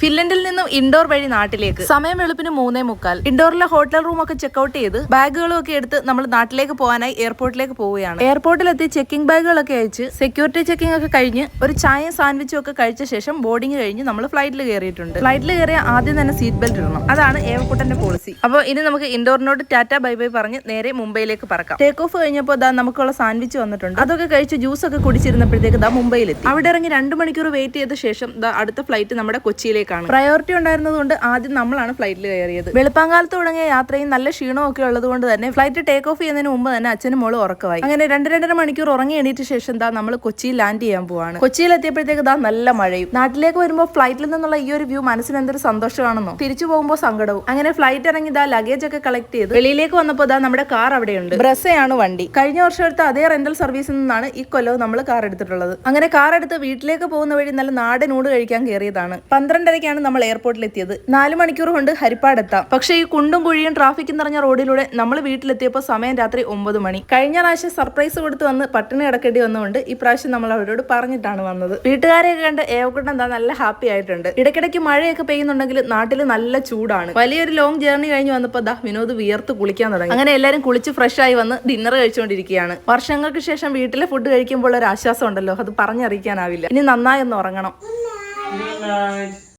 ഫിൻലൻഡിൽ നിന്നും ഇൻഡോർ വഴി നാട്ടിലേക്ക്. സമയം വെളുപ്പിന് 3:45. ഇൻഡോറിലെ ഹോട്ടൽ റൂം ഒക്കെ ചെക്ക്ഔട്ട് ചെയ്ത് ബാഗുകളും ഒക്കെ എടുത്ത് നമ്മൾ നാട്ടിലേക്ക് പോകാനായി എയർപോർട്ടിലേക്ക് പോവുകയാണ്. എയർപോർട്ടിലെത്തി ചെക്കിംഗ് ബാഗുകളൊക്കെ അയച്ച് സെക്യൂരിറ്റി ചെക്കിംഗ് ഒക്കെ കഴിഞ്ഞ് ഒരു ചായയും സാൻഡ്വിച്ചും ഒക്കെ കഴിച്ച ശേഷം ബോർഡിംഗ് കഴിഞ്ഞ് നമ്മൾ ഫ്ലൈറ്റിൽ കയറിയിട്ടുണ്ട്. ഫ്ലൈറ്റിൽ കയറിയ ആദ്യം തന്നെ സീറ്റ് ബെൽറ്റ് ഇടണം. അതാണ് ഏവക്കുട്ടന്റെ പോളിസി. അപ്പോൾ ഇനി നമുക്ക് ഇൻഡോറിനോട് ടാറ്റ ബൈ ബൈ പറഞ്ഞ് നേരെ മുംബൈയിലേക്ക് പറക്കാം. ടേക്ക് ഓഫ് കഴിഞ്ഞപ്പോൾ നമുക്കുള്ള സാൻഡ്വിച്ച് വന്നിട്ടുണ്ട്. അതൊക്കെ കഴിച്ച് ജ്യൂസ് ഒക്കെ കുടിച്ചിരുന്നപ്പോഴത്തേക്ക് മുംബൈയിലെത്തി. അവിടെ ഇറങ്ങി 2 മണിക്കൂർ വെയിറ്റ് ചെയ്ത ശേഷം അടുത്ത ഫ്ലൈറ്റ് നമ്മുടെ കൊച്ചിയിലേക്കാണ്. പ്രയോറിറ്റി ഉണ്ടായിരുന്നതുകൊണ്ട് ആദ്യം നമ്മളാണ് ഫ്ലൈറ്റിൽ കയറിയത്. വെളുപ്പാങ്കാലത്ത് തുടങ്ങിയ യാത്രയും നല്ല ക്ഷീണവും ഒക്കെ ഉള്ളത് കൊണ്ട് തന്നെ ഫ്ലൈറ്റ് ടേക്ക് ഓഫ് ചെയ്യുന്നതിന് മുമ്പ് തന്നെ അച്ഛനും മോളും ഉറക്കമായി. അങ്ങനെ 2-2.5 മണിക്കൂർ ഉറങ്ങി എണീറ്റ ശേഷം നമ്മൾ കൊച്ചിയിൽ ലാൻഡ് ചെയ്യാൻ പോവാണ്. കൊച്ചിയിലെത്തിയപ്പോഴത്തേക്ക് നല്ല മഴയും. നാട്ടിലേക്ക് വരുമ്പോൾ ഫ്ലൈറ്റിൽ നിന്നുള്ള ഈ ഒരു വ്യൂ മനസ്സിന് എന്തൊരു സന്തോഷമാണെന്നോ. തിരിച്ചു പോകുമ്പോൾ സങ്കടവും. അങ്ങനെ ഫ്ലൈറ്റ് ഇറങ്ങി ലഗേജ് ഒക്കെ കളക്ട് ചെയ്ത് വെളിയിലേക്ക് വന്നപ്പോൾ നമ്മുടെ കാർ അവിടെയുണ്ട്. ബ്രസയാണ് വണ്ടി. കഴിഞ്ഞ വർഷം എടുത്ത അതേ റെന്റൽ സർവീസിൽ നിന്നാണ് ഈ കൊല്ലവും നമ്മൾ കാർ എടുത്തിട്ടുള്ളത്. അങ്ങനെ കാർ എടുത്ത് വീട്ടിലേക്ക് പോകുന്ന വഴി നല്ല നാടൻ ഊട് കഴിക്കാൻ കയറിയതാണ്. 12:30-ക്കാണ് നമ്മൾ എയർപോർട്ടിൽ എത്തിയത്. 4 മണിക്കൂർ കൊണ്ട് ഹരിപ്പാട് എത്താം. പക്ഷേ ഈ കുണ്ടും കുഴിയും ട്രാഫിക്കും നിറഞ്ഞ റോഡിലൂടെ നമ്മൾ വീട്ടിലെത്തിയപ്പോൾ സമയം രാത്രി 9 മണി. കഴിഞ്ഞ പ്രാവശ്യം സർപ്രൈസ് കൊടുത്ത് വന്ന് പട്ടിണി കിടക്കേണ്ടി വന്നുകൊണ്ട് ഈ പ്രാവശ്യം നമ്മൾ അവരോട് പറഞ്ഞിട്ടാണ് വന്നത്. വീട്ടുകാരെയൊക്കെ കണ്ട് ഏവക്കുട്ടൻ നല്ല ഹാപ്പി ആയിട്ടുണ്ട്. ഇടയ്ക്കിടയ്ക്ക് മഴയൊക്കെ പെയ്യുന്നുണ്ടെങ്കിൽ നാട്ടിൽ നല്ല ചൂടാണ്. വലിയൊരു ലോങ് ജേർണി കഴിഞ്ഞ് വന്നപ്പോൾ വിനോദ് വിയർത്ത് കുളിക്കാൻ തുടങ്ങി. അങ്ങനെ എല്ലാവരും കുളിച്ച് ഫ്രഷ് ആയി വന്ന് ഡിന്നർ കഴിച്ചുകൊണ്ടിരിക്കുകയാണ്. വർഷങ്ങൾക്ക് ശേഷം വീട്ടിലെ ഫുഡ് കഴിക്കുമ്പോൾ ഒരു ആശ്വാസം ഉണ്ടല്ലോ, അത് പറഞ്ഞറിയിക്കാനാവില്ല. ഇനി നന്നായി ഒന്ന് ഉറങ്ങണം.